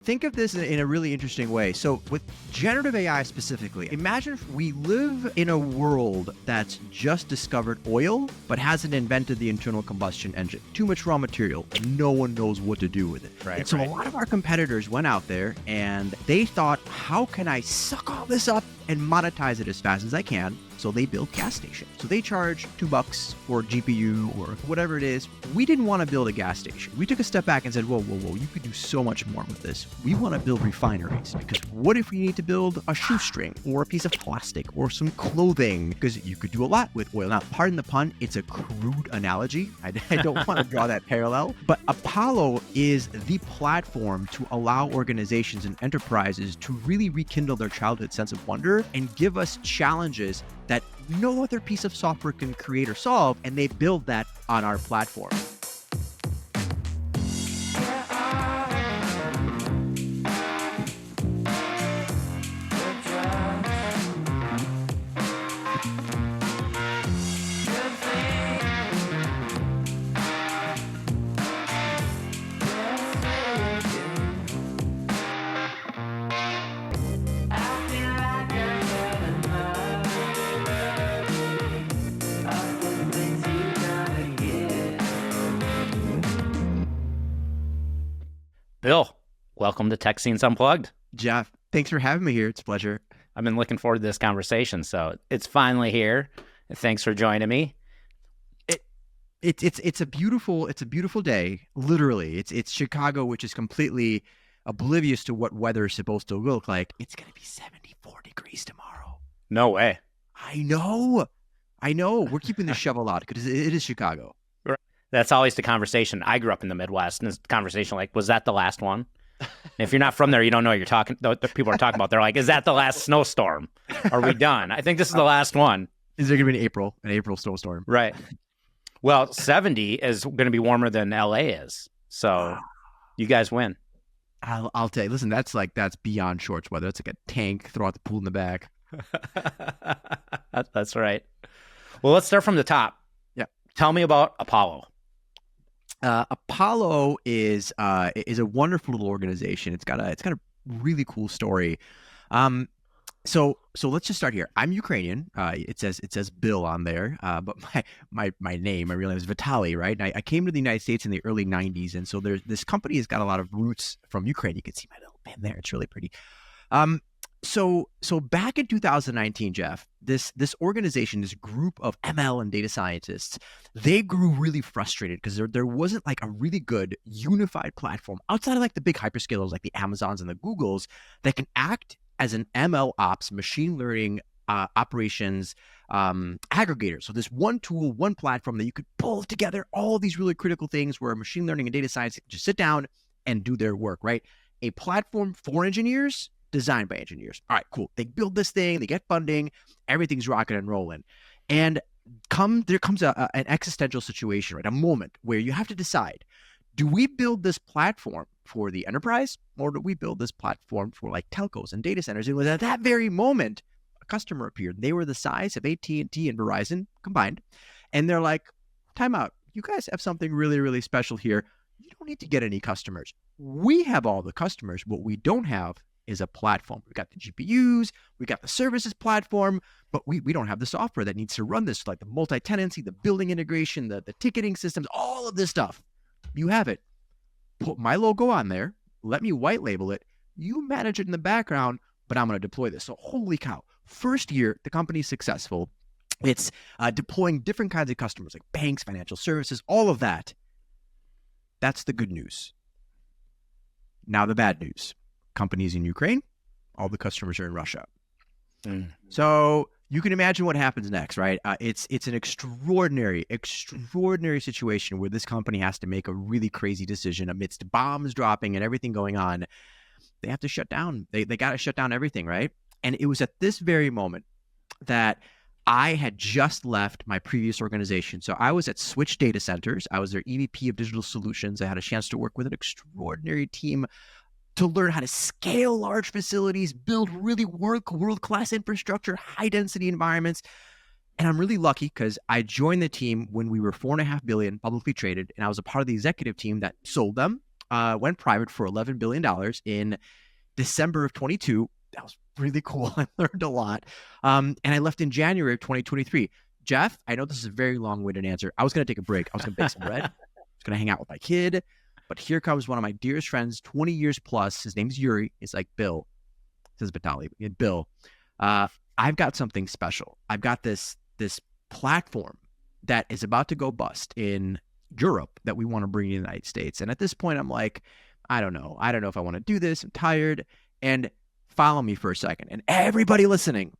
Think of this in a really interesting way. So with generative AI specifically, imagine if we live in a world that's just discovered oil, but hasn't invented the internal combustion engine. Too much raw material, and no one knows what to do with it. Right, and so right. a lot of our competitors went out there and they thought, how can I suck all this up and monetize it as fast as I can? So they built gas stations. So they charge $2 for GPU or whatever it is. We didn't want to build a gas station. We took a step back and said, whoa, you could do so much more with this. We want to build refineries, because what if we need to build a shoestring or a piece of plastic or some clothing? Because you could do a lot with oil. Now, pardon the pun, it's a crude analogy. I don't want to draw that parallel, but Apolo is the platform to allow organizations and enterprises to really rekindle their childhood sense of wonder and give us challenges that no other piece of software can create or solve, and they build that on our platform. Bill, welcome to Tech Scenes Unplugged. Jeff, thanks for having me here. It's a pleasure. I've been looking forward to this conversation, so it's finally here. Thanks for joining me. It's a beautiful day. Literally, it's Chicago, which is completely oblivious to what weather is supposed to look like. It's gonna be 74 degrees tomorrow. No way. I know. We're keeping the shovel out because it is Chicago. That's always the conversation. I grew up in the Midwest, and it's the conversation like, was that the last one? And if you're not from there, you don't know what you're talking. The people are talking about. They're like, is that the last snowstorm? Are we done? I think this is the last one. Is there gonna be an April snowstorm? Right. Well, 70 is going to be warmer than LA is, so you guys win. I'll tell you. Listen, that's beyond shorts weather. It's like a tank. Throw out the pool in the back. That's right. Well, let's start from the top. Yeah. Tell me about Apolo. Apolo is a wonderful little organization. It's got a really cool story. So let's just start here. I'm Ukrainian. It says Bill on there, but my real name is Vitaly, right? And I came to the United States in the early 90s, and so this company has got a lot of roots from Ukraine. You can see my little pin there. It's really pretty. So back in 2019, Jeff, this organization, this group of ML and data scientists, they grew really frustrated because there wasn't like a really good unified platform outside of like the big hyperscalers like the Amazons and the Googles that can act as an ML ops, machine learning operations aggregator. So this one tool, one platform that you could pull together all these really critical things where machine learning and data science can just sit down and do their work, right? A platform for engineers, designed by engineers. All right, cool. They build this thing, they get funding, everything's rocking and rolling. And there comes an existential situation, right? A moment where you have to decide, do we build this platform for the enterprise, or do we build this platform for like telcos and data centers? It was at that very moment, a customer appeared. They were the size of AT&T and Verizon combined. And they're like, time out. You guys have something really, really special here. You don't need to get any customers. We have all the customers. What we don't have is a platform. We got the GPUs, we got the services platform, but we don't have the software that needs to run this, like the multi-tenancy, the building integration, the ticketing systems, all of this stuff. You have it. Put my logo on there. Let me white label it. You manage it in the background, but I'm going to deploy this. So holy cow. First year, the company's successful. It's deploying different kinds of customers like banks, financial services, all of that. That's the good news. Now the bad news. Companies in Ukraine, all the customers are in Russia. So you can imagine what happens next, right? It's an extraordinary situation where this company has to make a really crazy decision amidst bombs dropping and everything going on. They have to shut down. They got to shut down everything, right? And it was at this very moment that I had just left my previous organization. So I was at Switch Data Centers. I was their EVP of Digital Solutions. I had a chance to work with an extraordinary team to learn how to scale large facilities, build really world-class infrastructure, high-density environments. And I'm really lucky because I joined the team when we were $4.5 billion publicly traded, and I was a part of the executive team that sold them, went private for $11 billion in December of 22. That was really cool. I learned a lot. And I left in January of 2023. Jeff, I know this is a very long-winded answer. I was going to take a break. I was going to bake some bread. I was going to hang out with my kid. But here comes one of my dearest friends, 20 years plus. His name's Yuri. He's like, Bill, says Batali. Bill, I've got something special. I've got this platform that is about to go bust in Europe that we want to bring to the United States. And at this point, I'm like, I don't know if I want to do this. I'm tired. And follow me for a second. And everybody listening,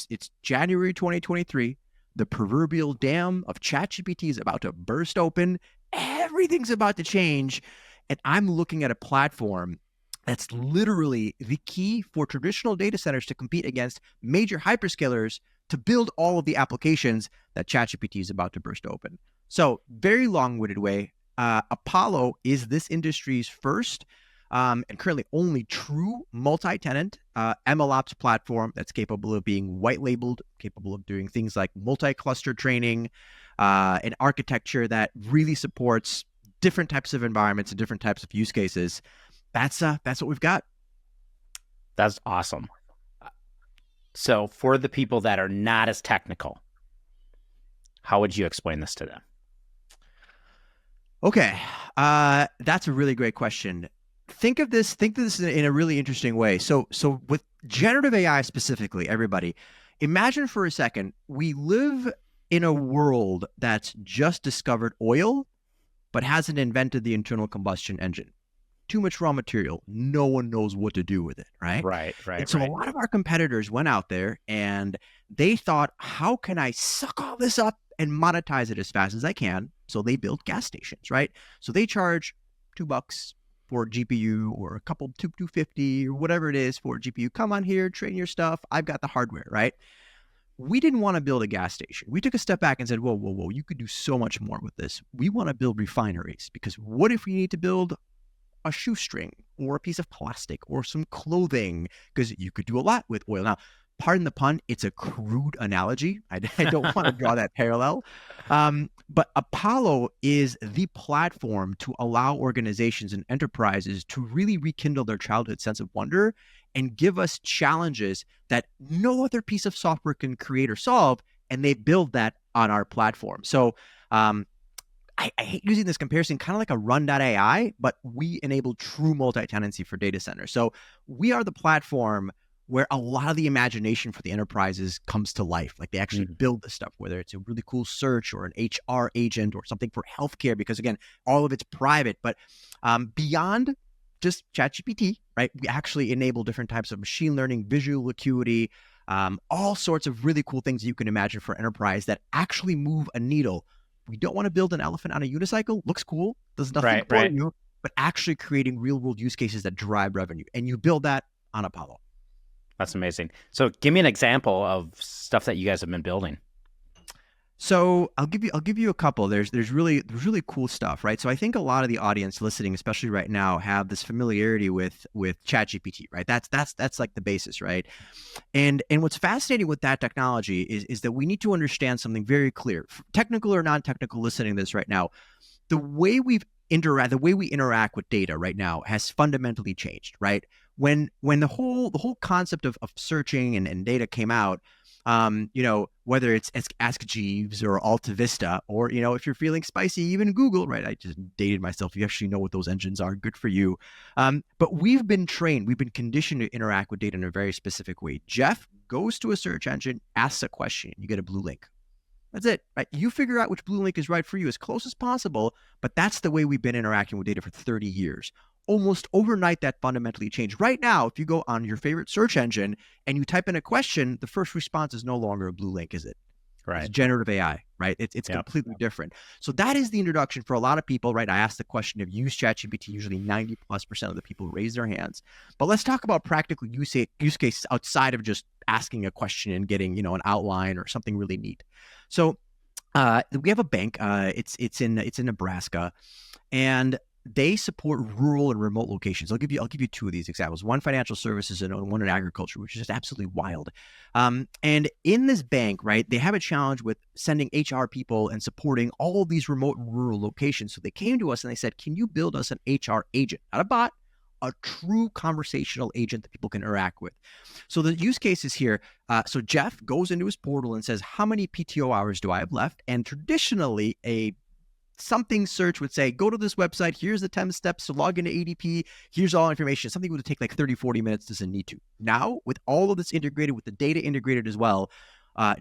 it's January 2023. The proverbial dam of ChatGPT is about to burst open. Everything's about to change. And I'm looking at a platform that's literally the key for traditional data centers to compete against major hyperscalers to build all of the applications that ChatGPT is about to burst open. So very long-winded way, Apolo is this industry's first and currently only true multi-tenant MLOps platform that's capable of being white-labeled, capable of doing things like multi-cluster training, and architecture that really supports different types of environments and different types of use cases. That's what we've got. That's awesome. So for the people that are not as technical, how would you explain this to them? Okay, that's a really great question. Think of this in a really interesting way. So with generative AI specifically, everybody, imagine for a second, we live in a world that's just discovered oil, but hasn't invented the internal combustion engine. Too much raw material. No one knows what to do with it, right? Right. And so a lot of our competitors went out there and they thought, how can I suck all this up and monetize it as fast as I can? So they built gas stations, right? So they charge $2 for a GPU or a couple $250 or whatever it is for a GPU. Come on here, train your stuff. I've got the hardware, right? We didn't want to build a gas station. We took a step back and said, whoa, you could do so much more with this. We want to build refineries, because what if we need to build a shoestring or a piece of plastic or some clothing? Because you could do a lot with oil. Now, pardon the pun, it's a crude analogy. I don't want to draw that parallel. But Apolo is the platform to allow organizations and enterprises to really rekindle their childhood sense of wonder and give us challenges that no other piece of software can create or solve. And they build that on our platform. So I hate using this comparison, kind of like a run.ai, but we enable true multi-tenancy for data centers. So we are the platform where a lot of the imagination for the enterprises comes to life. Like they actually build this stuff, whether it's a really cool search or an HR agent or something for healthcare, because again, all of it's private. But beyond just ChatGPT, right? We actually enable different types of machine learning, visual acuity, all sorts of really cool things you can imagine for enterprise that actually move a needle. We don't want to build an elephant on a unicycle. Looks cool, does nothing for you, but actually creating real world use cases that drive revenue. And you build that on Apolo. That's amazing. So give me an example of stuff that you guys have been building. So I'll give you a couple. There's really cool stuff, right? So I think a lot of the audience listening, especially right now, have this familiarity with ChatGPT, right? That's like the basis, right? And what's fascinating with that technology is that we need to understand something very clear, technical or non-technical listening to this right now. The way we interact with data right now has fundamentally changed, right? When the whole concept of searching and data came out, whether it's Ask Jeeves or Alta Vista, or, if you're feeling spicy, even Google, right? I just dated myself. You actually know what those engines are. Good for you. But we've been conditioned to interact with data in a very specific way. Jeff goes to a search engine, asks a question, you get a blue link. That's it, right? You figure out which blue link is right for you as close as possible, but that's the way we've been interacting with data for 30 years. Almost overnight, that fundamentally changed. Right now, if you go on your favorite search engine and you type in a question, the first response is no longer a blue link, is it? Right. It's generative AI, right? It's completely different. So that is the introduction for a lot of people, right? I asked the question of use ChatGPT. Usually 90+% of the people raise their hands. But let's talk about practical use cases outside of just asking a question and getting, an outline or something really neat. So we have a bank. It's in Nebraska, and they support rural and remote locations. I'll give you two of these examples. One financial services and one in agriculture, which is just absolutely wild. And in this bank, right, they have a challenge with sending HR people and supporting all of these remote and rural locations. So they came to us and they said, "Can you build us an HR agent, not a bot, a true conversational agent that people can interact with?" So the use case is here. So Jeff goes into his portal and says, "How many PTO hours do I have left?" And traditionally, a something search would say, "Go to this website. Here's the 10 steps to log into ADP. Here's all information." Something would take like 30, 40 minutes, doesn't need to. Now, with all of this integrated, with the data integrated as well,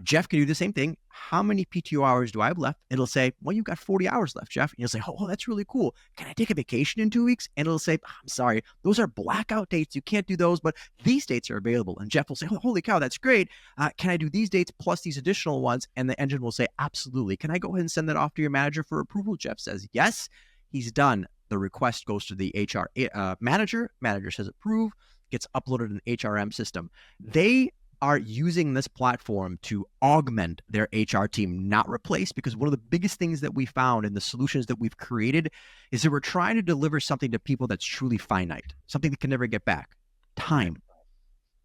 Jeff can do the same thing. "How many PTO hours do I have left?" It'll say, "Well, you've got 40 hours left, Jeff." And you'll say, "Oh, that's really cool. Can I take a vacation in 2 weeks?" And it'll say, "I'm sorry, those are blackout dates. You can't do those, but these dates are available." And Jeff will say, "Oh, holy cow, that's great. Can I do these dates plus these additional ones?" And the engine will say, "Absolutely. Can I go ahead and send that off to your manager for approval?" Jeff says, "Yes." He's done. The request goes to the HR manager. Manager says approve, gets uploaded in an HRM system. They are using this platform to augment their HR team, not replace, because one of the biggest things that we found in the solutions that we've created is that we're trying to deliver something to people that's truly finite, something that can never get back. Time.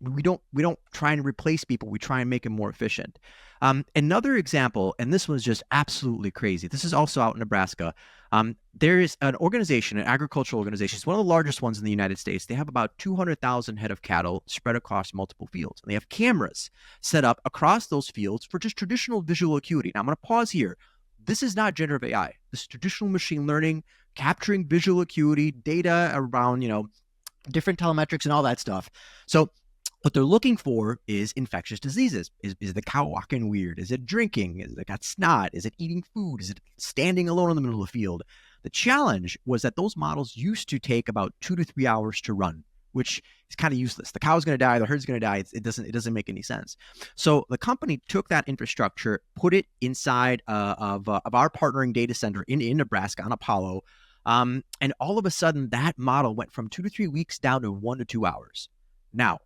We don't try and replace people. We try and make them more efficient. Another example, and this one's just absolutely crazy. This is also out in Nebraska. There is an organization, an agricultural organization. It's one of the largest ones in the United States. They have about 200,000 head of cattle spread across multiple fields. And they have cameras set up across those fields for just traditional visual acuity. Now, I'm going to pause here. This is not generative AI. This is traditional machine learning, capturing visual acuity, data around, different telemetrics and all that stuff. So what they're looking for is infectious diseases. Is the cow walking weird? Is it drinking? Is it got snot? Is it eating food? Is it standing alone in the middle of the field? The challenge was that those models used to take about 2 to 3 hours to run, which is kind of useless. The cow's going to die. The herd's going to die. It doesn't make any sense. So the company took that infrastructure, put it inside of our partnering data center in Nebraska on Apolo, and all of a sudden that model went from 2 to 3 weeks down to 1 to 2 hours. Now,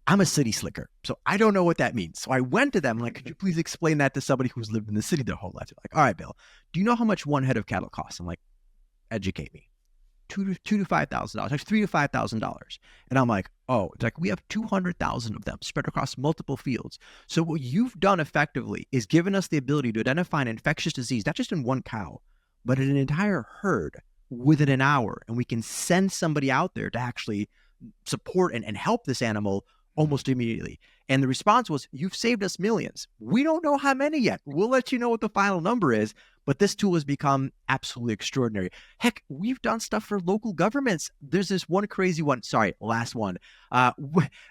I'm a city slicker, so I don't know what that means. So I went to them like, "Could you please explain that to somebody who's lived in the city their whole life?" They're like, "All right, Bill, do you know how much one head of cattle costs?" I'm like, "Educate me." Two to $5,000, like $3,000 to $5,000. And I'm like, "Oh," it's like, "We have 200,000 of them spread across multiple fields." So what you've done effectively is given us the ability to identify an infectious disease, not just in one cow, but in an entire herd within an hour. And we can send somebody out there to actually support and help this animal almost immediately. And the response was, "You've saved us millions. We don't know how many yet. We'll let you know what the final number is." But this tool has become absolutely extraordinary. Heck, we've done stuff for local governments. There's this one crazy one. Sorry, last one.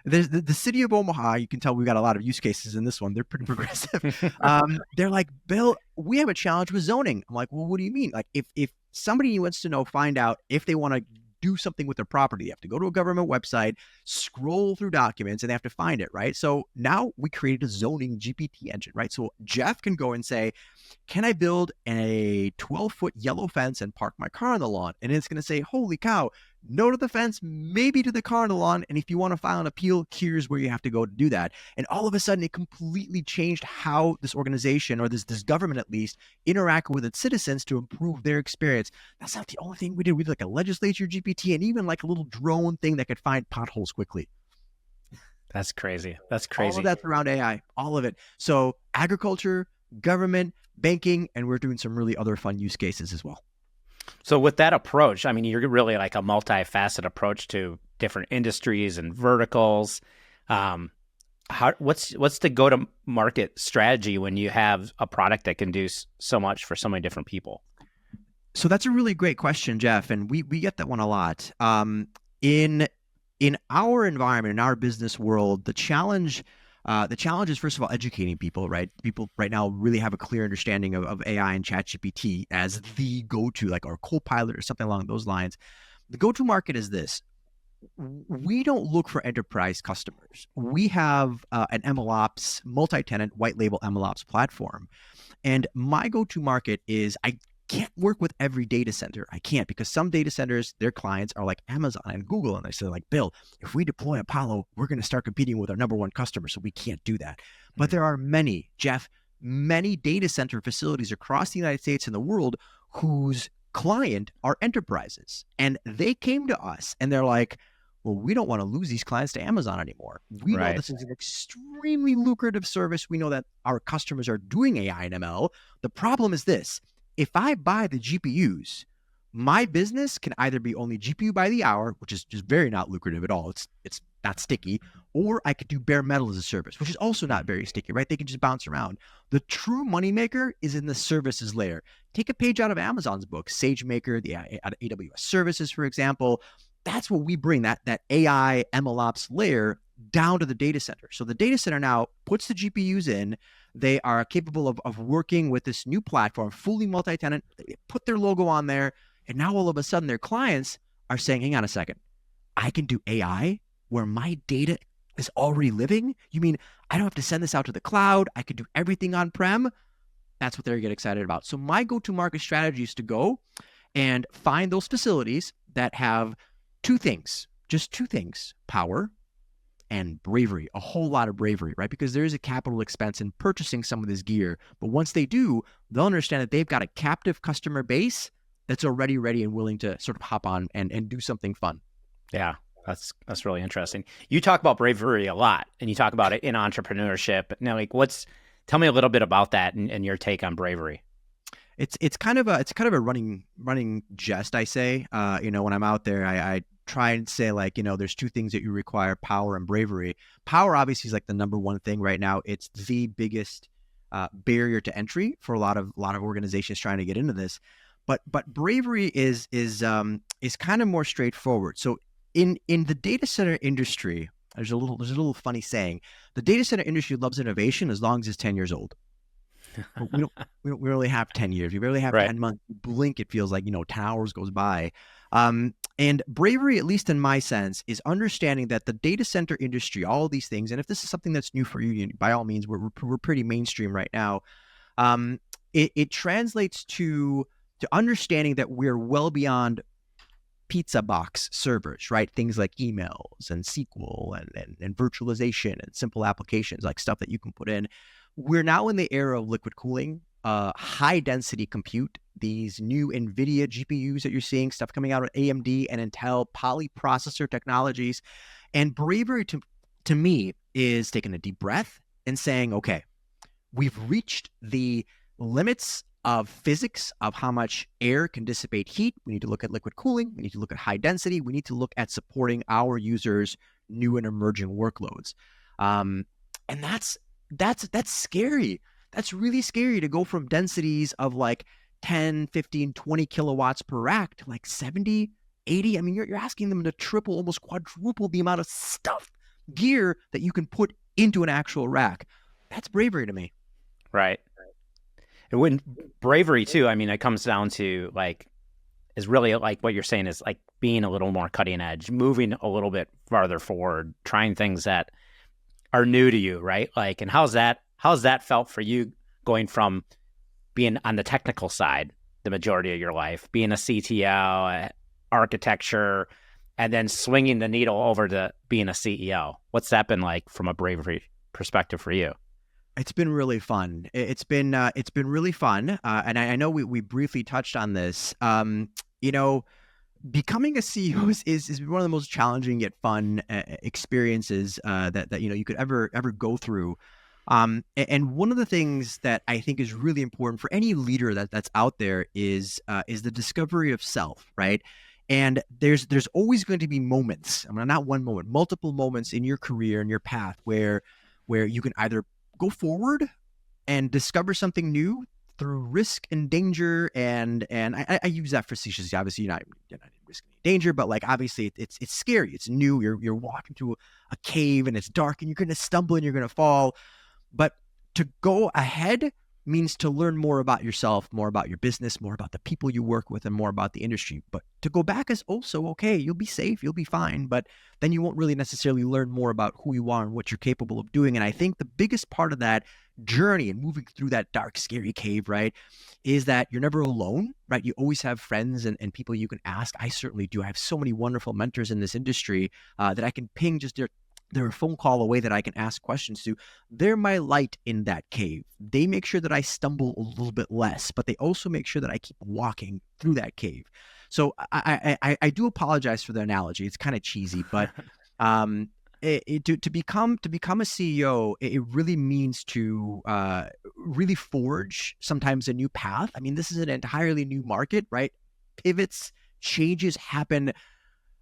There's the city of Omaha. You can tell we've got a lot of use cases in this one. They're pretty progressive. They're like, "Bill, we have a challenge with zoning." I'm like, "Well, what do you mean?" Like, if somebody wants to find out if they want to do something with their property, they have to go to a government website, scroll through documents, and they have to find it, right? So now we created a zoning GPT engine, right? So Jeff can go and say, "Can I build a 12-foot yellow fence and park my car on the lawn?" And it's going to say, "Holy cow, no to the fence, maybe to the car on the lawn. And if you want to file an appeal, here's where you have to go to do that." And all of a sudden, it completely changed how this organization, or this government at least, interact with its citizens to improve their experience. That's not the only thing we did. We did like a legislature GPT and even like a little drone thing that could find potholes quickly. That's crazy. All of that's around AI, all of it. So agriculture, government, banking, and we're doing some really other fun use cases as well. So with that approach, I mean, you're really like a multifaceted approach to different industries and verticals. What's the go-to-market strategy when you have a product that can do so much for so many different people? So that's a really great question, Jeff, and we get that one a lot. In our environment, in our business world, the challenge is, first of all, educating people, right? People right now really have a clear understanding of AI and ChatGPT as the go-to, like our Copilot or something along those lines. The go-to market is this. We don't look for enterprise customers. We have an MLOps, multi-tenant, white label MLOps platform. And my go-to market is, I can't work with every data center. I can't, because some data centers, their clients are like Amazon and Google. And they say like, "Bill, if we deploy Apollo, we're going to start competing with our number one customer. So we can't do that." But there are many, Jeff, many data center facilities across the United States and the world whose client are enterprises. And they came to us and they're like, well, we don't want to lose these clients to Amazon anymore. We know Right. this is an extremely lucrative service. We know that our customers are doing AI and ML. The problem is this: if I buy the GPUs, my business can either be only GPU by the hour, which is just very not lucrative at all. It's not sticky, or I could do bare metal as a service, which is also not very sticky, right? They can just bounce around. The true moneymaker is in the services layer. Take a page out of Amazon's book, SageMaker, out of AWS services, for example. That's what we bring, that AI MLOps layer down to the data center. So the data center now puts the GPUs in. They are capable of working with this new platform, fully multi-tenant. They put their logo on there. And now all of a sudden their clients are saying, hang on a second, I can do AI where my data is already living? You mean I don't have to send this out to the cloud? I can do everything on-prem? That's what they're getting excited about. So my go-to-market strategy is to go and find those facilities that have just two things: power and bravery, a whole lot of bravery, right? Because there is a capital expense in purchasing some of this gear. But once they do, they'll understand that they've got a captive customer base that's already ready and willing to sort of hop on and do something fun. Yeah, that's really interesting. You talk about bravery a lot, and you talk about it in entrepreneurship. Now, like, tell me a little bit about that and your take on bravery. It's kind of a running jest, I say. When I'm out there, I try and say, like, there's two things that you require: power and bravery. Power obviously is like the number one thing right now. It's the biggest barrier to entry for a lot of organizations trying to get into this. But bravery is kind of more straightforward. So in the data center industry, there's a little funny saying: the data center industry loves innovation as long as it's 10 years old. we don't really have 10 years. We barely have Right. 10 months. Blink, it feels like 10 hours goes by. And bravery, at least in my sense, is understanding that the data center industry, all of these things, and if this is something that's new for you, by all means, we're pretty mainstream right now. It translates to understanding that we're well beyond pizza box servers, right? Things like emails and SQL and virtualization and simple applications, like stuff that you can put in. We're now in the era of liquid cooling, high density compute, these new NVIDIA GPUs that you're seeing, stuff coming out of AMD and Intel, polyprocessor technologies. And bravery to me is taking a deep breath and saying, okay, we've reached the limits of physics of how much air can dissipate heat. We need to look at liquid cooling. We need to look at high density. We need to look at supporting our users' new and emerging workloads. And that's scary. That's really scary to go from densities of like 10, 15, 20 kilowatts per rack to like 70, 80. I mean, you're asking them to triple, almost quadruple the amount of gear that you can put into an actual rack. That's bravery to me. Right. And when bravery too, I mean, it comes down to is really like what you're saying is like being a little more cutting edge, moving a little bit farther forward, trying things that are new to you, right? Like, and how's that felt for you, going from being on the technical side the majority of your life, being a CTO, architecture, and then swinging the needle over to being a CEO? What's that been like from a bravery perspective for you? It's been really fun. It's been really fun, and I know we briefly touched on this. Becoming a CEO is one of the most challenging yet fun experiences that you could ever go through. And one of the things that I think is really important for any leader that's out there is the discovery of self, right? And there's always going to be moments. I mean, not one moment, multiple moments in your career and your path where you can either go forward and discover something new through risk and danger. And I use that facetiously. Obviously, you're not risking any danger, but like obviously it's scary. It's new. You're walking through a cave and it's dark and you're going to stumble and you're going to fall. But to go ahead means to learn more about yourself, more about your business, more about the people you work with, and more about the industry. But to go back is also okay. You'll be safe, you'll be fine, but then you won't really necessarily learn more about who you are and what you're capable of doing. And I think the biggest part of that journey and moving through that dark, scary cave, right, is that you're never alone, right? You always have friends and people you can ask. I certainly do. I have so many wonderful mentors in this industry that I can ping just their they're a phone call away that I can ask questions to. They're my light in that cave. They make sure that I stumble a little bit less, but they also make sure that I keep walking through that cave. So I do apologize for the analogy. It's kind of cheesy, but um, to become a CEO, it really means to really forge sometimes a new path. I mean, this is an entirely new market, right? Pivots, changes happen.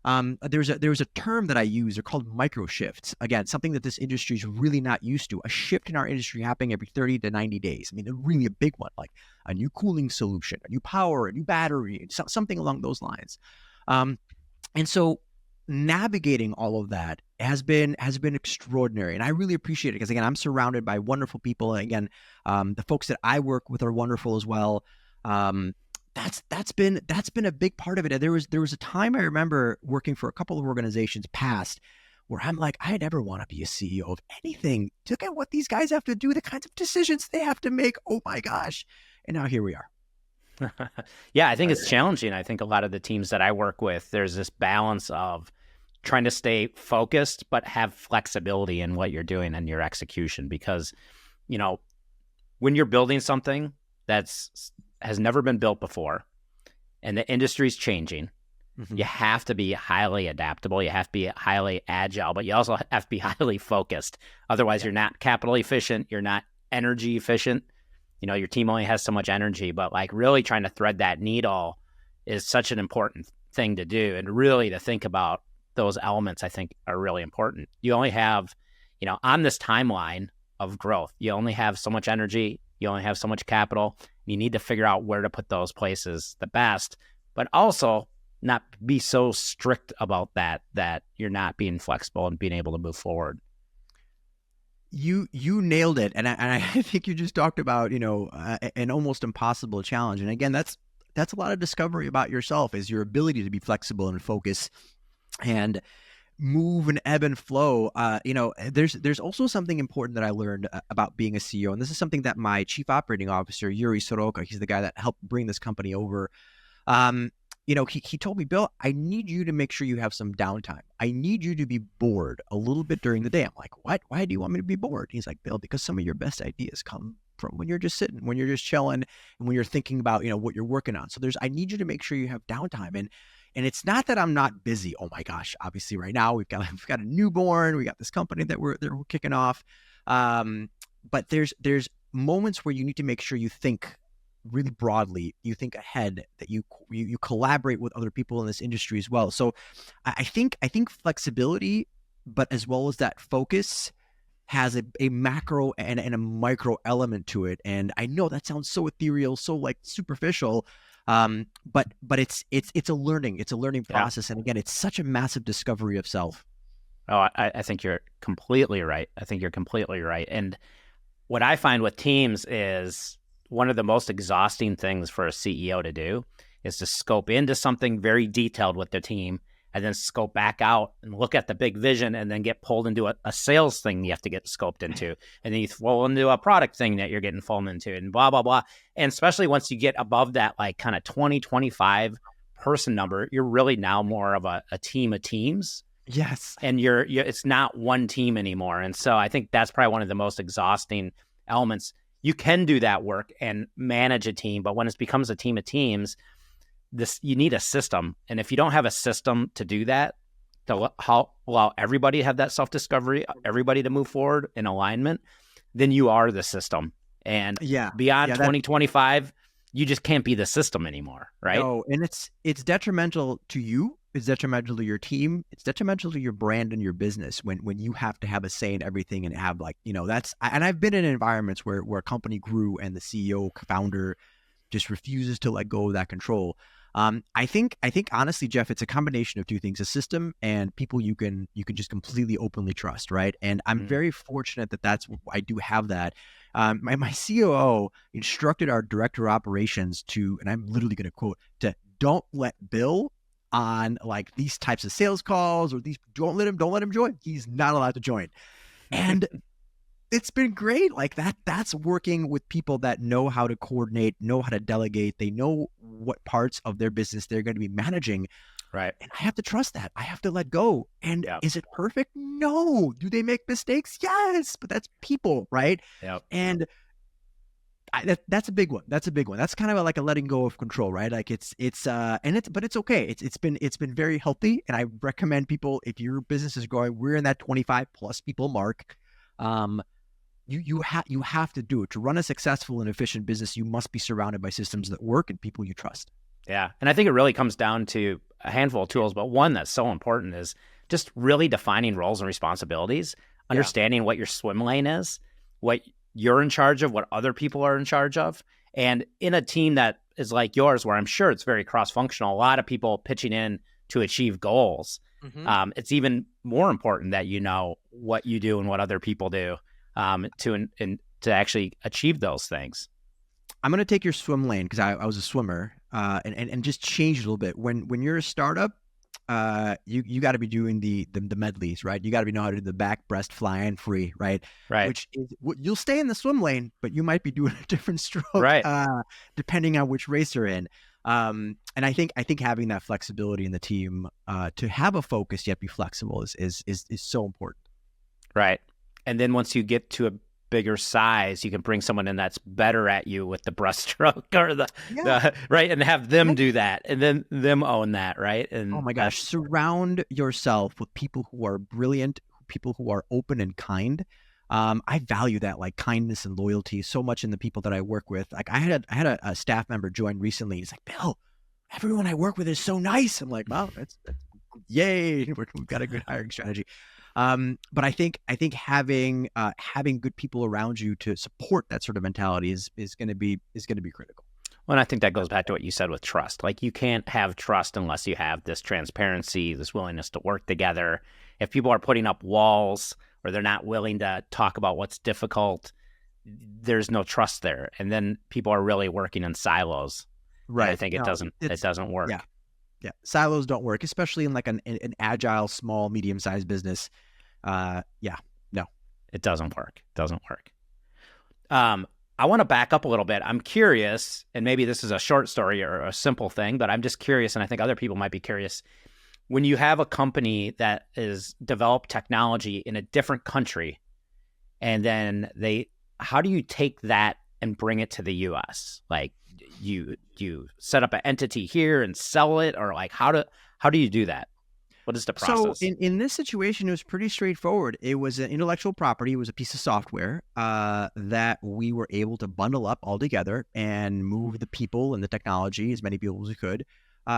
There's a term that I use. They're called micro shifts. Again, something that this industry is really not used to. A shift in our industry happening every 30 to 90 days. I mean, they're really a big one, like a new cooling solution, a new power, a new battery, something along those lines. Um, and so navigating all of that has been extraordinary, and I really appreciate it because, again, I'm surrounded by wonderful people. And again, the folks that I work with are wonderful as well. Um, that's been a big part of it. And there was a time I remember working for a couple of organizations past where I'm like, I never want to be a CEO of anything. Look at what these guys have to do, the kinds of decisions they have to make. Oh my gosh. And now here we are. Yeah, I think it's challenging. I think a lot of the teams that I work with, there's this balance of trying to stay focused, but have flexibility in what you're doing and your execution. Because, you know, when you're building something has never been built before and the industry's changing, you have to be highly adaptable. You have to be highly agile, but you also have to be highly focused. Otherwise, you're not capital efficient. You're not energy efficient. You know, your team only has so much energy, but like really trying to thread that needle is such an important thing to do. And really to think about those elements, I think, are really important. You only have, you know, on this timeline of growth, you only have so much energy, you only have so much capital. You need to figure out where to put those places the best, but also not be so strict about that you're not being flexible and being able to move forward. You nailed it, and I think you just talked about, you know, an almost impossible challenge. And again, that's a lot of discovery about yourself, is your ability to be flexible and focus and move and ebb and flow. You know, there's also something important that I learned about being a CEO, and this is something that my chief operating officer, Yuri Soroka, he's the guy that helped bring this company over. You know, he told me, Bill, I need you to make sure you have some downtime. I need you to be bored a little bit during the day. I'm like, what? Why do you want me to be bored? He's like, Bill, because some of your best ideas come from when you're just sitting, when you're just chilling, and when you're thinking about, you know, what you're working on. So I need you to make sure you have downtime. And it's not that I'm not busy. Oh my gosh, obviously right now we've got a newborn, we got this company that we're kicking off. But there's moments where you need to make sure you think really broadly, you think ahead, that you collaborate with other people in this industry as well. So I think flexibility, but as well as that focus, has a macro and a micro element to it. And I know that sounds so ethereal, so like superficial, but it's a learning process. And again, it's such a massive discovery of self. Oh, I think you're completely right. And what I find with teams is one of the most exhausting things for a CEO to do is to scope into something very detailed with their team and then scope back out and look at the big vision and then get pulled into a sales thing you have to get scoped into. And then you fall into a product thing that you're getting pulled into and blah, blah, blah. And especially once you get above that, like kind of 20, 25 person number, you're really now more of a team of teams. Yes. And it's not one team anymore. And so I think that's probably one of the most exhausting elements. You can do that work and manage a team, but when it becomes a team of teams, you need a system. And if you don't have a system to do that, to allow everybody to have that self-discovery, everybody to move forward in alignment, then you are the system. And beyond 2025, you just can't be the system anymore, right? No, and it's detrimental to you. It's detrimental to your team. It's detrimental to your brand and your business when you have to have a say in everything and have, like, you know, and I've been in environments where a company grew and the CEO founder just refuses to let go of that control. I think honestly, Jeff, it's a combination of two things: a system and people you can just completely openly trust, right? And I'm very fortunate that I do have that. My COO instructed our director of operations to, and I'm literally going to quote, to don't let Bill on like these types of sales calls, or don't let him join. He's not allowed to join. And it's been great. Like that's working with people that know how to coordinate, know how to delegate. They know what parts of their business they're going to be managing. Right. And I have to trust that. I have to let go. And Yep. is it perfect? No. Do they make mistakes? Yes, but that's people, right? Yep. And that's a big one. That's a big one. That's kind of like a letting go of control, right? Like but it's okay. It's been very healthy. And I recommend people, if your business is growing, we're in that 25 plus people mark. You have to do it. To run a successful and efficient business, you must be surrounded by systems that work and people you trust. Yeah. And I think it really comes down to a handful of tools, but one that's so important is just really defining roles and responsibilities, understanding what your swim lane is, what you're in charge of, what other people are in charge of. And in a team that is like yours, where I'm sure it's very cross-functional, a lot of people pitching in to achieve goals. It's even more important that you know what you do and what other people do to actually achieve those things. I'm going to take your swim lane because I was a swimmer and just change it a little bit. When you're a startup, you got to be doing the medleys, right? You got to be know how to do the back, breast, fly, and free, right? Right. Which is, you'll stay in the swim lane, but you might be doing a different stroke, Right. Depending on which race you're in. And I think having that flexibility in the team to have a focus yet be flexible is so important. Right. And then once you get to a bigger size, you can bring someone in that's better at you with the breaststroke or the right, and have them do that, and then them own that, right? And oh my gosh, surround yourself with people who are brilliant, people who are open and kind. I value that, like kindness and loyalty, so much in the people that I work with. Like I had a staff member join recently. He's like, Bill, everyone I work with is so nice. I'm like, wow, that's yay, we've got a good hiring strategy. But I think having good people around you to support that sort of mentality is going to be critical. Well, and I think that goes back to what you said with trust. Like you can't have trust unless you have this transparency, this willingness to work together. If people are putting up walls or they're not willing to talk about what's difficult, there's no trust there. And then people are really working in silos. Right. And I think it doesn't work. Yeah. Yeah. Silos don't work, especially in like an agile, small, medium-sized business. No. It doesn't work. I want to back up a little bit. I'm curious, and maybe this is a short story or a simple thing, but I'm just curious, and I think other people might be curious. When you have a company that is developed technology in a different country, and then how do you take that and bring it to the US? Like you set up an entity here and sell it, or like how do you do that? What is the process? So in this situation, it was pretty straightforward. It was an intellectual property. It was a piece of software that we were able to bundle up all together and move the people and the technology, as many people as we could,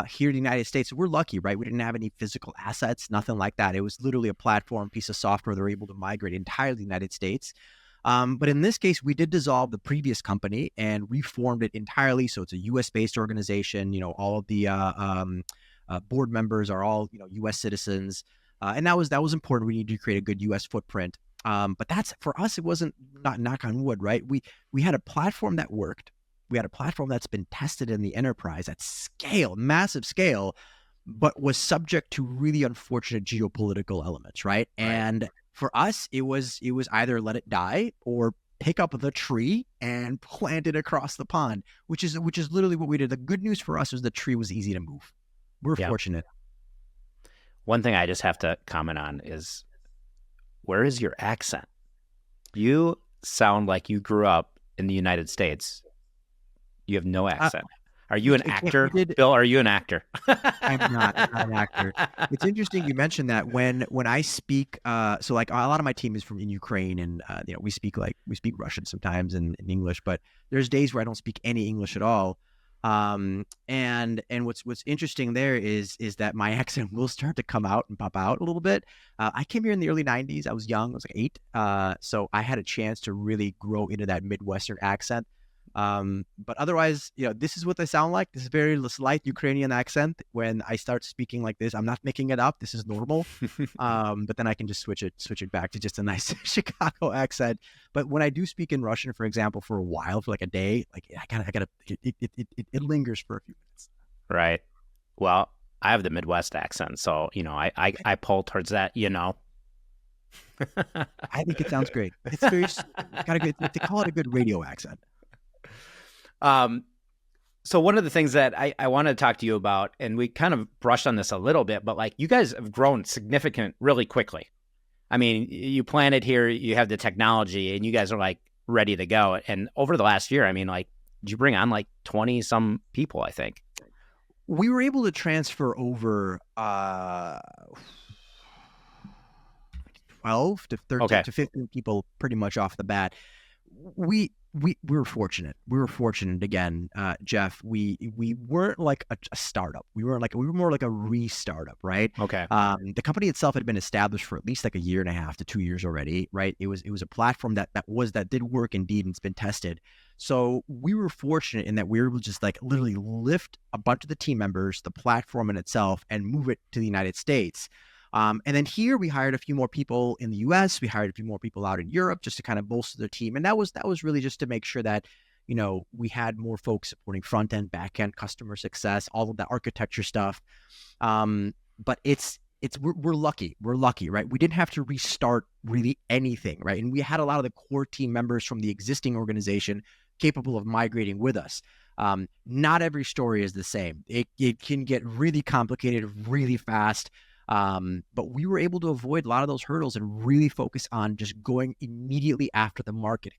here in the United States. So we're lucky, right? We didn't have any physical assets, nothing like that. It was literally a platform piece of software. They're able to migrate entirely to the United States. But in this case, we did dissolve the previous company and reformed it entirely. So it's a U.S.-based organization. You know, all of the board members are all, U.S. citizens. And that was important. We need to create a good U.S. footprint. But that's, for us, it wasn't, not knock on wood, right? We had a platform that worked. We had a platform that's been tested in the enterprise at scale, massive scale, but was subject to really unfortunate geopolitical elements, right? And for us, it was either let it die or pick up the tree and plant it across the pond, which is literally what we did. The good news for us was the tree was easy to move. We're fortunate. One thing I just have to comment on is, where is your accent? You sound like you grew up in the United States. You have no accent. Are you an actor, Bill? Are you an actor? I'm not an actor. It's interesting you mentioned that when I speak. So like a lot of my team is from in Ukraine, and we speak Russian sometimes and English, but there's days where I don't speak any English at all. And what's interesting there is that my accent will start to come out and pop out a little bit. I came here in the early 90s. I was young. I was like 8. So I had a chance to really grow into that Midwestern accent. But otherwise, this is what they sound like. This is very slight Ukrainian accent. When I start speaking like this, I'm not making it up. This is normal. But then I can just switch it back to just a nice Chicago accent. But when I do speak in Russian, for example, for a while, for like a day, like I gotta, it lingers for a few minutes. Right. Well, I have the Midwest accent, so I pull towards that. I think it sounds great. It's very got a good. They call it a good radio accent. So one of the things that I want to talk to you about, and we kind of brushed on this a little bit, but like you guys have grown significant really quickly. I mean, you planted here, you have the technology, and you guys are like ready to go. And over the last year, I mean, like, did you bring on like 20 some people, I think? We were able to transfer over 12 to 13 Okay. to 15 people pretty much off the bat. We were fortunate. We were fortunate again, Jeff. We weren't like a startup. We were more like a re-startup, right? Okay. The company itself had been established for at least like a year and a half to 2 years already, right? It was a platform that did work indeed, and it's been tested. So we were fortunate in that we were able to just like literally lift a bunch of the team members, the platform in itself, and move it to the United States. And then here we hired a few more people in the US. We hired a few more people out in Europe just to kind of bolster their team. And that was really just to make sure that, we had more folks supporting front end, back end, customer success, all of the architecture stuff. But we're lucky. We're lucky, right? We didn't have to restart really anything, right? And we had a lot of the core team members from the existing organization capable of migrating with us. Not every story is the same. It can get really complicated really fast. But we were able to avoid a lot of those hurdles and really focus on just going immediately after the market.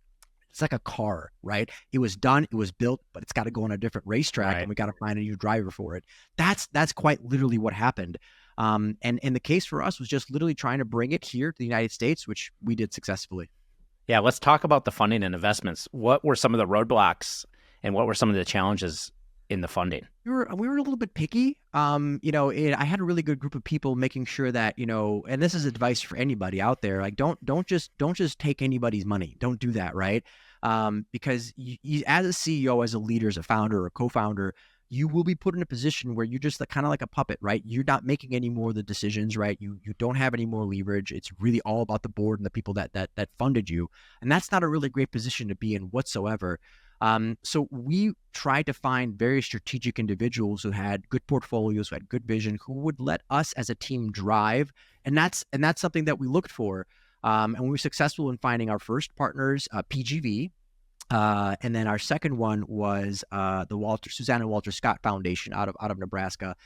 It's like a car, right? It was done, it was built, but it's got to go on a different racetrack, Right. and we got to find a new driver for it. That's quite literally what happened. And the case for us was just literally trying to bring it here to the United States, which we did successfully. Yeah. Let's talk about the funding and investments. What were some of the roadblocks and what were some of the challenges in the funding? We were a little bit picky. I had a really good group of people making sure that, and this is advice for anybody out there, like don't just take anybody's money. Don't do that, right? Because you, as a CEO, as a leader, as a founder or co-founder, you will be put in a position where you're just kind of like a puppet, right? You're not making any more of the decisions, right? You don't have any more leverage. It's really all about the board and the people that funded you, and that's not a really great position to be in whatsoever. So we tried to find very strategic individuals who had good portfolios, who had good vision, who would let us as a team drive, and that's something that we looked for. And we were successful in finding our first partners, PGV, and then our second one was the Suzanne and Walter Scott Foundation out of Nebraska.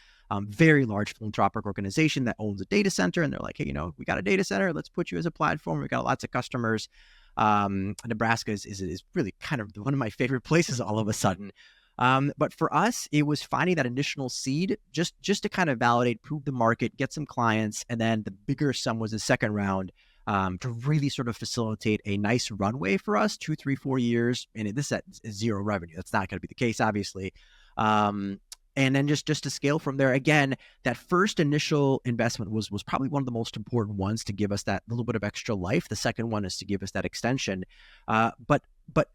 Very large philanthropic organization that owns a data center, and they're like, hey, we got a data center. Let's put you as a platform. We got lots of customers. Nebraska is really kind of one of my favorite places all of a sudden. But for us, it was finding that initial seed just to kind of validate, prove the market, get some clients, and then the bigger sum was the second round, to really sort of facilitate a nice runway for us, 2, 3, 4 years. And this at zero revenue. That's not going to be the case, obviously. And then just to scale from there. Again, that first initial investment was probably one of the most important ones to give us that little bit of extra life. The second one is to give us that extension. But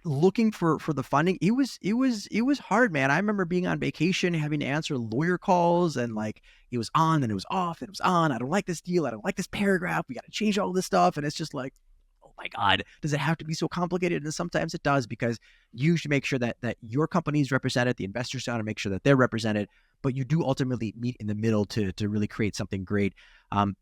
looking for the funding, it was hard, man. I remember being on vacation, having to answer lawyer calls, and like it was on, then it was off, then it was on. I don't like this deal. I don't like this paragraph. We got to change all this stuff, and it's just like, oh my God, does it have to be so complicated? And sometimes it does, because you should make sure that your company is represented, the investors want to make sure that they're represented, but you do ultimately meet in the middle to really create something great.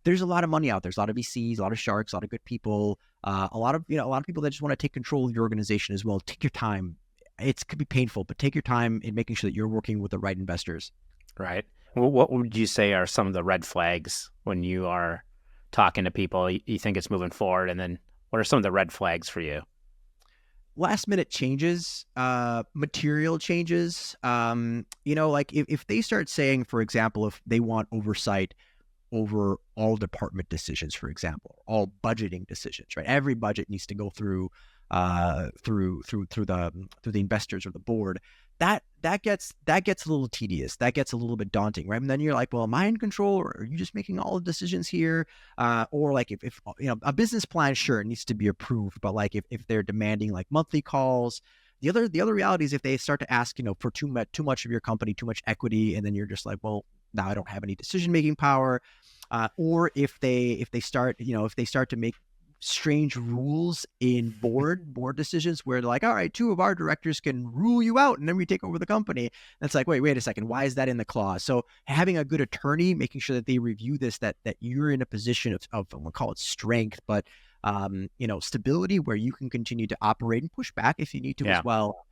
There's a lot of money out there. There's a lot of VCs, a lot of sharks, a lot of good people, a lot of people that just want to take control of your organization as well. Take your time. It could be painful, but take your time in making sure that you're working with the right investors. Right. Well, what would you say are some of the red flags when you are talking to people? You think it's moving forward, and then what are some of the red flags for you? Last minute changes, material changes. Like if they start saying, for example, if they want oversight over all department decisions, for example, all budgeting decisions, right? Every budget needs to go through the investors or the board. That gets a little tedious. That gets a little bit daunting, right? And then you're like, well, am I in control, or are you just making all the decisions here? Or like if a business plan, sure, it needs to be approved, but like if they're demanding like monthly calls, the other reality is if they start to ask, for too much of your company, too much equity, and then you're just like, well, now I don't have any decision making power. Or if they start to make strange rules in board decisions where they're like, all right, 2 of our directors can rule you out and then we take over the company. And it's like, wait a second, why is that in the clause? So having a good attorney, making sure that they review this, that you're in a position of we'll call it strength, but stability where you can continue to operate and push back if you need to Yeah. as well.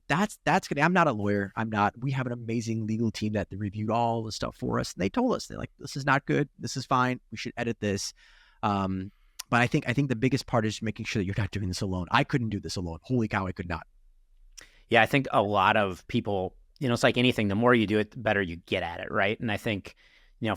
That's good. I'm not a lawyer. We have an amazing legal team that reviewed all the stuff for us. And they told us, they're like, this is not good. This is fine. We should edit this. But I think the biggest part is making sure that you're not doing this alone. I couldn't do this alone. Holy cow, I could not. Yeah, I think a lot of people, it's like anything, the more you do it, the better you get at it, right? And I think,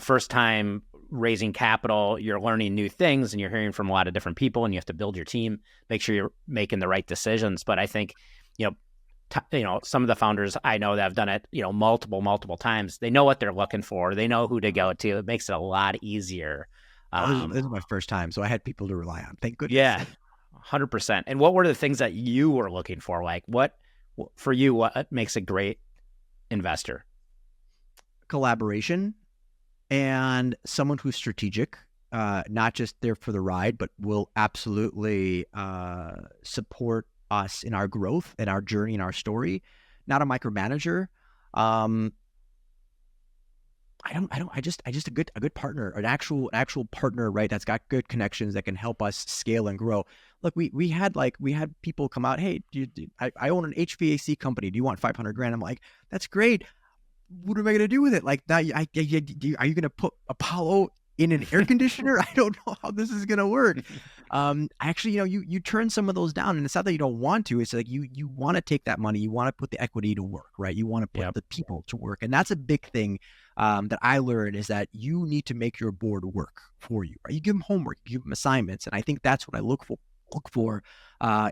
first time raising capital, you're learning new things and you're hearing from a lot of different people and you have to build your team, make sure you're making the right decisions. But I think, some of the founders I know that have done it, multiple times, they know what they're looking for. They know who to go to. It makes it a lot easier. This is my first time, so I had people to rely on. Thank goodness. Yeah, 100%. And what were the things that you were looking for? Like for you, what makes a great investor? Collaboration and someone who's strategic, not just there for the ride, but will absolutely support us in our growth and our journey and our story. Not a micromanager. Just a good partner, an actual partner, right? That's got good connections that can help us scale and grow. Look, we had people come out. Hey, I own an HVAC company. Do you want 500 grand? I'm like, that's great. What am I going to do with it? Like that, are you going to put Apolo in an air conditioner? I don't know how this is going to work. Actually, you turn some of those down, and it's not that you don't want to. It's like you want to take that money, you want to put the equity to work, right? You want to put the people to work, and that's a big thing that I learned is that you need to make your board work for you. Right? You give them homework, you give them assignments, and I think that's what I look for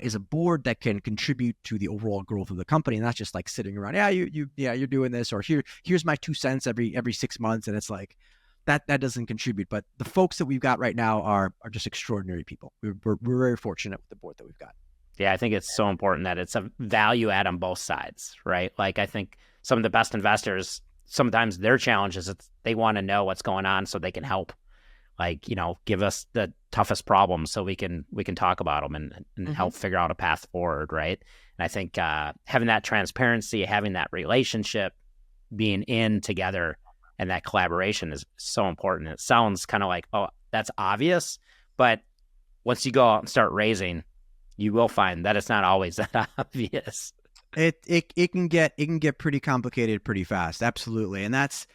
is a board that can contribute to the overall growth of the company, and not just like sitting around. You're doing this, or here's my 2 cents every 6 months, and it's like that doesn't contribute. But the folks that we've got right now are just extraordinary people. We're very fortunate with the board that we've got. Yeah, I think it's so important that it's a value add on both sides, right? Like I think some of the best investors, sometimes their challenge is they want to know what's going on so they can help. Like, give us the toughest problems so we can talk about them and help figure out a path forward, right? And I think having that transparency, having that relationship, being in together, and that collaboration is so important. It sounds kind of like, oh, that's obvious, but once you go out and start raising, you will find that it's not always that obvious. It can get pretty complicated pretty fast. Absolutely. And that's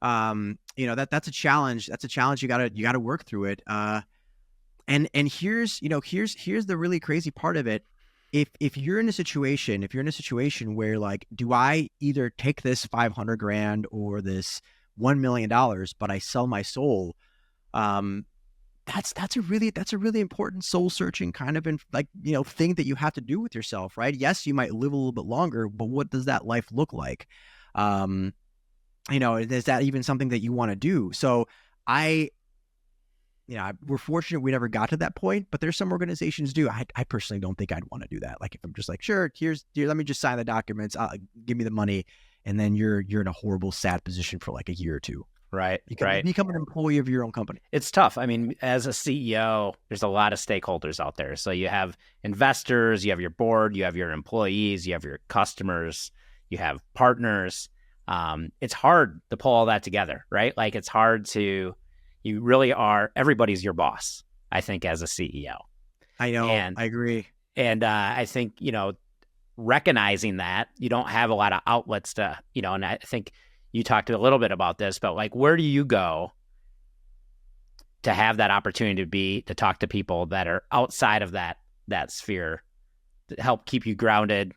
that's a challenge. That's a challenge. You gotta work through it. And here's the really crazy part of it. If you're in a situation where like, do I either take this 500 grand or this $1 million, but I sell my soul? That's a really important soul searching kind of thing that you have to do with yourself, right? Yes, you might live a little bit longer, but what does that life look like? Is that even something that you want to do? So we're fortunate we never got to that point, but there's some organizations do. I personally don't think I'd want to do that. Like if I'm just like, sure, here, let me just sign the documents, give me the money, and then you're in a horrible, sad position for like a year or two. Right. You can become an employee of your own company. It's tough. I mean, as a CEO, there's a lot of stakeholders out there. So you have investors, you have your board, you have your employees, you have your customers, you have partners. It's hard to pull all that together, right? Like it's hard you really are, everybody's your boss, I think, as a CEO. I know. I agree. And I think, recognizing that you don't have a lot of outlets to, and I think you talked a little bit about this, but like, where do you go to have that opportunity to talk to people that are outside of that sphere to help keep you grounded,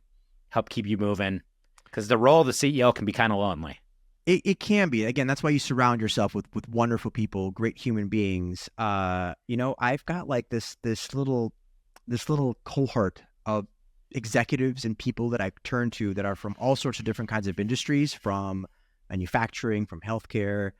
help keep you moving? Because the role of the CEO can be kind of lonely. It can be. Again, that's why you surround yourself with wonderful people, great human beings. I've got like this little cohort of executives and people that I turn to that are from all sorts of different kinds of industries, from manufacturing, from healthcare,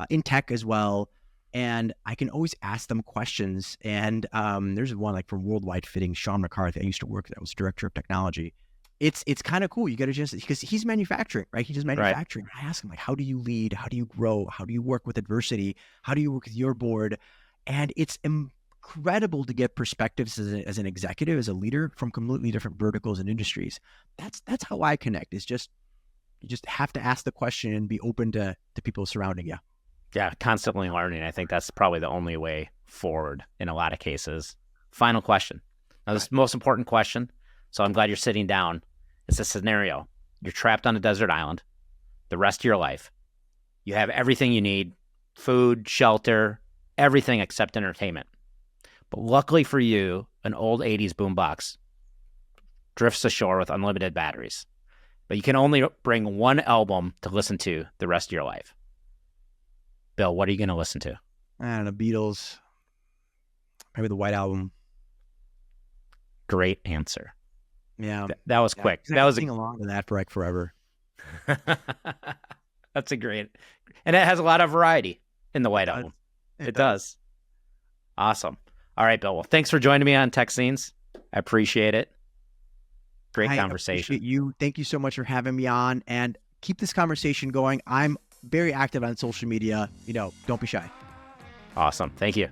in tech as well. And I can always ask them questions. And there's one like from Worldwide Fitting, Sean McCarthy. I used to work there. I was director of technology. It's kind of cool. You get a chance because he's manufacturing, right? He does manufacturing. Right. I ask him like, how do you lead? How do you grow? How do you work with adversity? How do you work with your board? And it's incredible to get perspectives as an executive, as a leader from completely different verticals and industries. That's how I connect. Is just you just have to ask the question and be open to people surrounding you. Yeah, constantly learning. I think that's probably the only way forward in a lot of cases. Final question. Now, this is the most important question, so I'm glad you're sitting down. It's a scenario. You're trapped on a desert island the rest of your life. You have everything you need, food, shelter, everything except entertainment. But luckily for you, an old 80s boombox drifts ashore with unlimited batteries. But you can only bring one album to listen to the rest of your life. Bill, what are you going to listen to? I don't know, Beatles, maybe the White Album. Great answer. Yeah, that was quick. That was sing along to that for like forever. That's a great, and it has a lot of variety in the White Album. It does. Awesome. All right, Bill. Well, thanks for joining me on Tech Scenes. I appreciate it. Great conversation. Appreciate you. Thank you so much for having me on, and keep this conversation going. I'm very active on social media. Don't be shy. Awesome. Thank you.